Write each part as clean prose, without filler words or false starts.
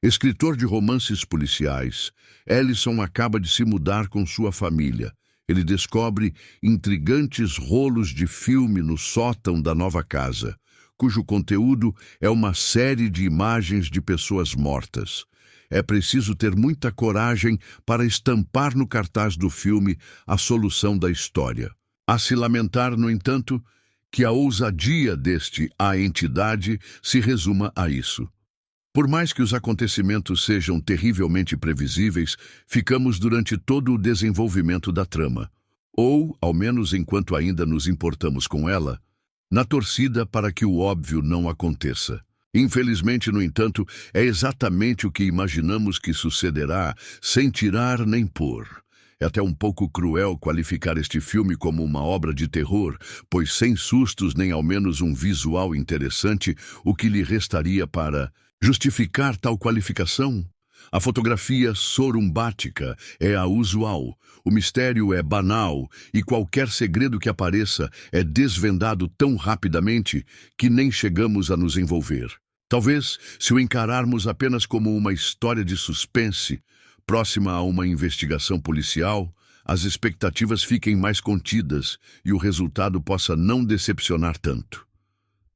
Escritor de romances policiais, Ellison acaba de se mudar com sua família. Ele descobre intrigantes rolos de filme no sótão da nova casa, cujo conteúdo é uma série de imagens de pessoas mortas. É preciso ter muita coragem para estampar no cartaz do filme a solução da história. A se lamentar, no entanto, que a ousadia deste A Entidade se resuma a isso. Por mais que os acontecimentos sejam terrivelmente previsíveis, ficamos durante todo o desenvolvimento da trama, ou, ao menos enquanto ainda nos importamos com ela, na torcida para que o óbvio não aconteça. Infelizmente, no entanto, é exatamente o que imaginamos que sucederá, sem tirar nem pôr. É até um pouco cruel qualificar este filme como uma obra de terror, pois sem sustos nem ao menos um visual interessante, o que lhe restaria para justificar tal qualificação? A fotografia sorumbática é a usual, o mistério é banal e qualquer segredo que apareça é desvendado tão rapidamente que nem chegamos a nos envolver. Talvez, se o encararmos apenas como uma história de suspense, próxima a uma investigação policial, as expectativas fiquem mais contidas e o resultado possa não decepcionar tanto.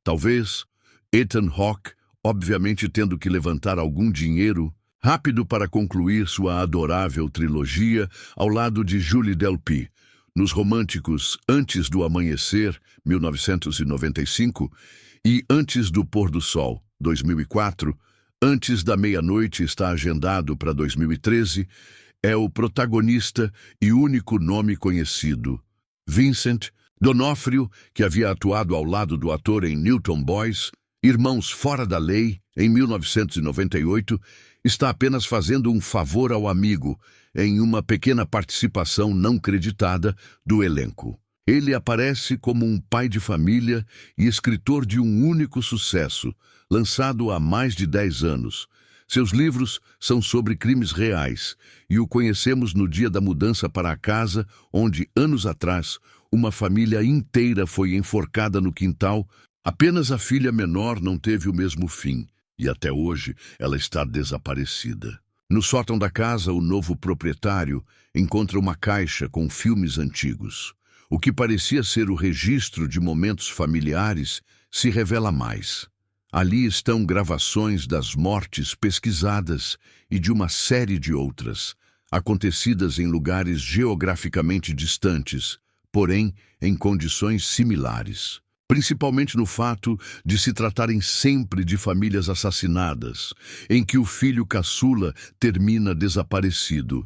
Talvez Ethan Hawke, obviamente tendo que levantar algum dinheiro rápido para concluir sua adorável trilogia ao lado de Julie Delpy, nos românticos Antes do Amanhecer, 1995, e Antes do Pôr do Sol, 2004, Antes da Meia-Noite está agendado para 2013, é o protagonista e único nome conhecido. Vincent D'Onofrio, que havia atuado ao lado do ator em Newton Boys, Irmãos Fora da Lei, em 1998, está apenas fazendo um favor ao amigo em uma pequena participação não creditada do elenco. Ele aparece como um pai de família e escritor de um único sucesso, lançado há mais de 10 anos. Seus livros são sobre crimes reais e o conhecemos no dia da mudança para a casa onde, anos atrás, uma família inteira foi enforcada no quintal. Apenas a filha menor não teve o mesmo fim, e até hoje ela está desaparecida. No sótão da casa, o novo proprietário encontra uma caixa com filmes antigos. O que parecia ser o registro de momentos familiares se revela mais. Ali estão gravações das mortes pesquisadas e de uma série de outras, acontecidas em lugares geograficamente distantes, porém em condições similares. Principalmente no fato de se tratarem sempre de famílias assassinadas, em que o filho caçula termina desaparecido.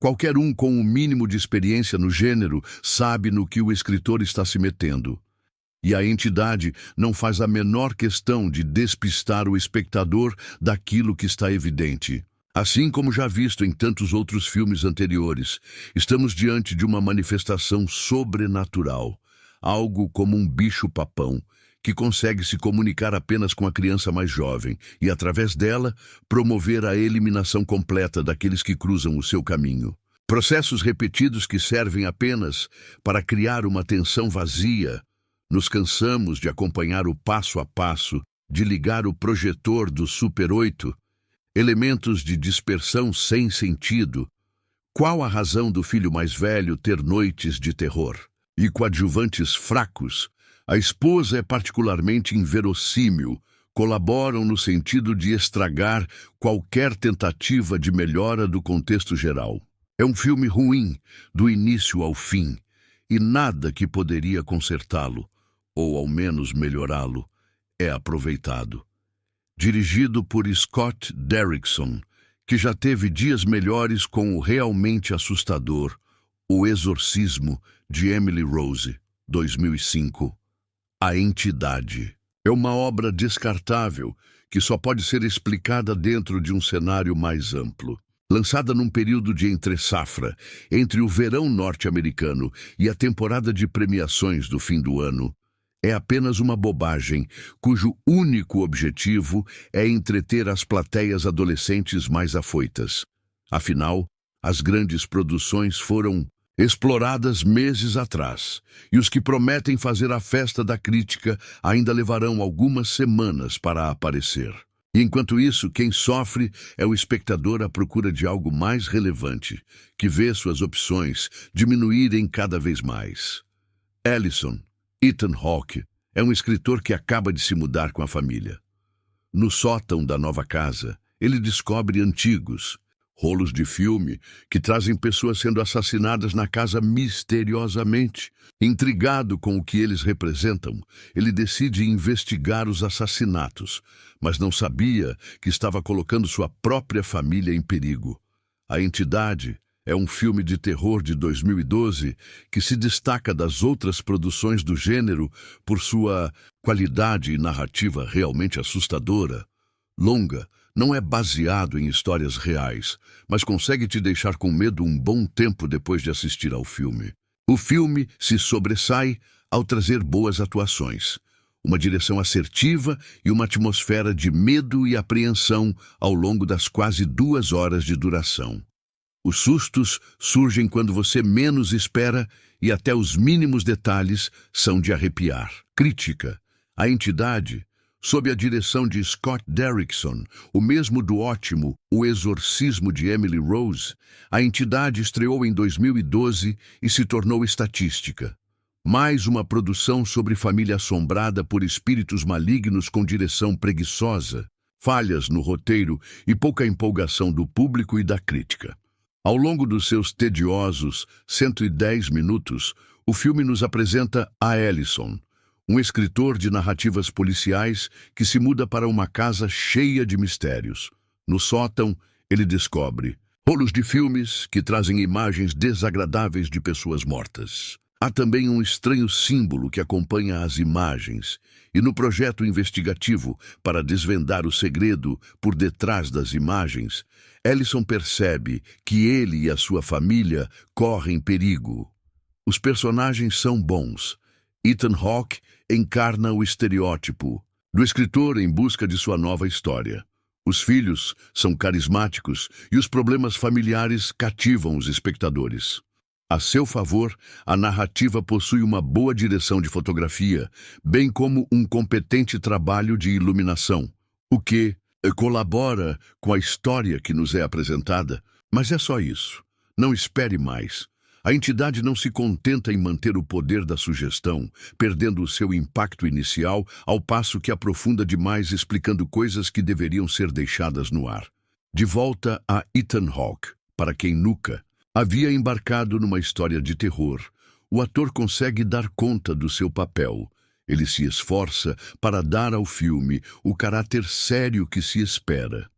Qualquer um com o mínimo de experiência no gênero sabe no que o escritor está se metendo. E a entidade não faz a menor questão de despistar o espectador daquilo que está evidente. Assim como já visto em tantos outros filmes anteriores, estamos diante de uma manifestação sobrenatural. Algo como um bicho-papão, que consegue se comunicar apenas com a criança mais jovem e, através dela, promover a eliminação completa daqueles que cruzam o seu caminho. Processos repetidos que servem apenas para criar uma tensão vazia. Nos cansamos de acompanhar o passo a passo, de ligar o projetor do Super 8, elementos de dispersão sem sentido. Qual a razão do filho mais velho ter noites de terror? E coadjuvantes fracos, a esposa é particularmente inverossímil, colaboram no sentido de estragar qualquer tentativa de melhora do contexto geral. É um filme ruim, do início ao fim, e nada que poderia consertá-lo, ou ao menos melhorá-lo, é aproveitado. Dirigido por Scott Derrickson, que já teve dias melhores com o realmente assustador O Exorcismo, de Emily Rose, 2005. A Entidade. É uma obra descartável que só pode ser explicada dentro de um cenário mais amplo. Lançada num período de entre-safra, entre o verão norte-americano e a temporada de premiações do fim do ano, é apenas uma bobagem cujo único objetivo é entreter as plateias adolescentes mais afoitas. Afinal, as grandes produções foram exploradas meses atrás, e os que prometem fazer a festa da crítica ainda levarão algumas semanas para aparecer. E enquanto isso, quem sofre é o espectador à procura de algo mais relevante, que vê suas opções diminuírem cada vez mais. Ellison, Ethan Hawke, é um escritor que acaba de se mudar com a família. No sótão da nova casa, ele descobre antigos rolos de filme que trazem pessoas sendo assassinadas na casa misteriosamente. Intrigado com o que eles representam, ele decide investigar os assassinatos, mas não sabia que estava colocando sua própria família em perigo. A Entidade é um filme de terror de 2012 que se destaca das outras produções do gênero por sua qualidade e narrativa realmente assustadora. Longa, não é baseado em histórias reais, mas consegue te deixar com medo um bom tempo depois de assistir ao filme. O filme se sobressai ao trazer boas atuações, uma direção assertiva e uma atmosfera de medo e apreensão ao longo das quase 2 horas de duração. Os sustos surgem quando você menos espera e até os mínimos detalhes são de arrepiar. Crítica. A Entidade, sob a direção de Scott Derrickson, o mesmo do ótimo O Exorcismo de Emily Rose, a Entidade estreou em 2012 e se tornou estatística. Mais uma produção sobre família assombrada por espíritos malignos com direção preguiçosa, falhas no roteiro e pouca empolgação do público e da crítica. Ao longo dos seus tediosos 110 minutos, o filme nos apresenta a Ellison, um escritor de narrativas policiais que se muda para uma casa cheia de mistérios. No sótão, ele descobre rolos de filmes que trazem imagens desagradáveis de pessoas mortas. Há também um estranho símbolo que acompanha as imagens, e no projeto investigativo para desvendar o segredo por detrás das imagens, Ellison percebe que ele e a sua família correm perigo. Os personagens são bons. Ethan Hawke encarna o estereótipo do escritor em busca de sua nova história. Os filhos são carismáticos e os problemas familiares cativam os espectadores. A seu favor, a narrativa possui uma boa direção de fotografia, bem como um competente trabalho de iluminação, o que colabora com a história que nos é apresentada. Mas é só isso. Não espere mais. A Entidade não se contenta em manter o poder da sugestão, perdendo o seu impacto inicial, ao passo que aprofunda demais explicando coisas que deveriam ser deixadas no ar. De volta a Ethan Hawke, para quem nunca havia embarcado numa história de terror, o ator consegue dar conta do seu papel. Ele se esforça para dar ao filme o caráter sério que se espera.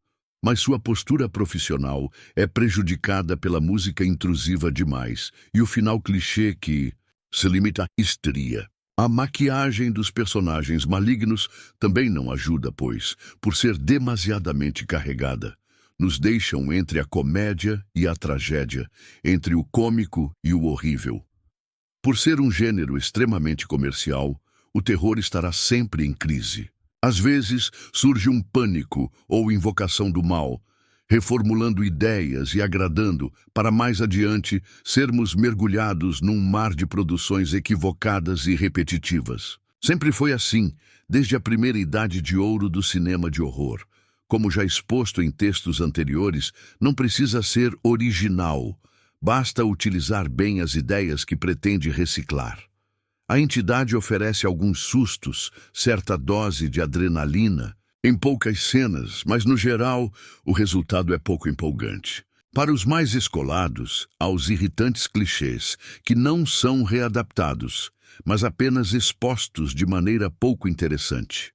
Mas sua postura profissional é prejudicada pela música intrusiva demais e o final clichê que se limita à histeria. A maquiagem dos personagens malignos também não ajuda, pois, por ser demasiadamente carregada, nos deixam entre a comédia e a tragédia, entre o cômico e o horrível. Por ser um gênero extremamente comercial, o terror estará sempre em crise. Às vezes, surge um pânico ou invocação do mal, reformulando ideias e agradando, para mais adiante sermos mergulhados num mar de produções equivocadas e repetitivas. Sempre foi assim, desde a primeira idade de ouro do cinema de horror. Como já exposto em textos anteriores, não precisa ser original, basta utilizar bem as ideias que pretende reciclar. A Entidade oferece alguns sustos, certa dose de adrenalina, em poucas cenas, mas no geral o resultado é pouco empolgante. Para os mais escolados, há os irritantes clichês, que não são readaptados, mas apenas expostos de maneira pouco interessante.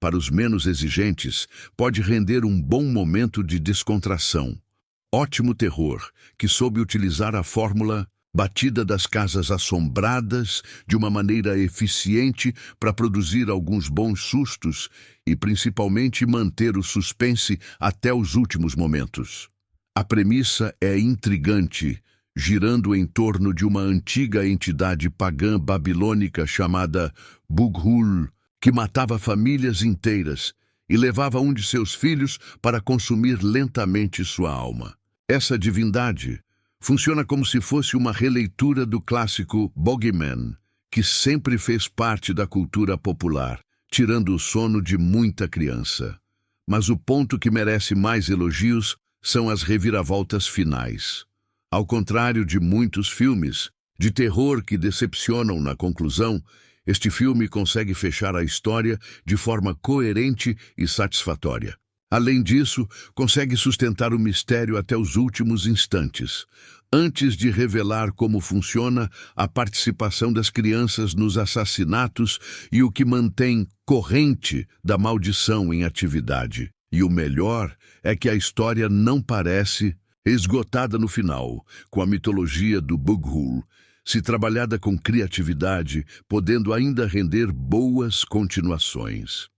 Para os menos exigentes, pode render um bom momento de descontração. Ótimo terror, que soube utilizar a fórmula batida das casas assombradas de uma maneira eficiente para produzir alguns bons sustos e principalmente manter o suspense até os últimos momentos. A premissa é intrigante, girando em torno de uma antiga entidade pagã babilônica chamada Bughul, que matava famílias inteiras e levava um de seus filhos para consumir lentamente sua alma. Essa divindade funciona como se fosse uma releitura do clássico Bogeyman, que sempre fez parte da cultura popular, tirando o sono de muita criança. Mas o ponto que merece mais elogios são as reviravoltas finais. Ao contrário de muitos filmes de terror que decepcionam na conclusão, este filme consegue fechar a história de forma coerente e satisfatória. Além disso, consegue sustentar o mistério até os últimos instantes, antes de revelar como funciona a participação das crianças nos assassinatos e o que mantém corrente da maldição em atividade. E o melhor é que a história não parece esgotada no final, com a mitologia do Bughul, se trabalhada com criatividade, podendo ainda render boas continuações.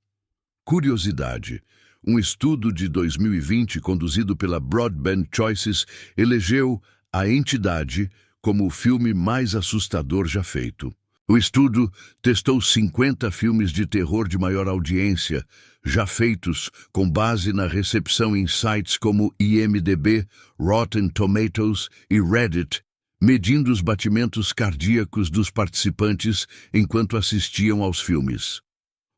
Curiosidade: um estudo de 2020 conduzido pela Broadband Choices elegeu A Entidade como o filme mais assustador já feito. O estudo testou 50 filmes de terror de maior audiência, já feitos com base na recepção em sites como IMDb, Rotten Tomatoes e Reddit, medindo os batimentos cardíacos dos participantes enquanto assistiam aos filmes.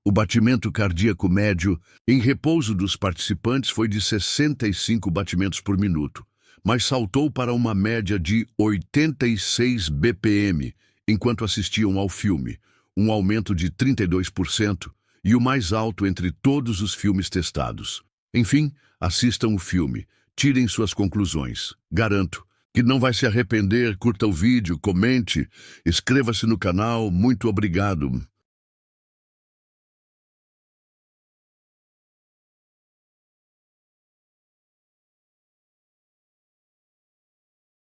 O batimento cardíaco médio em repouso dos participantes foi de 65 batimentos por minuto, mas saltou para uma média de 86 BPM enquanto assistiam ao filme, um aumento de 32% e o mais alto entre todos os filmes testados. Enfim, assistam o filme, tirem suas conclusões. Garanto que não vai se arrepender. Curta o vídeo, comente, inscreva-se no canal. Muito obrigado.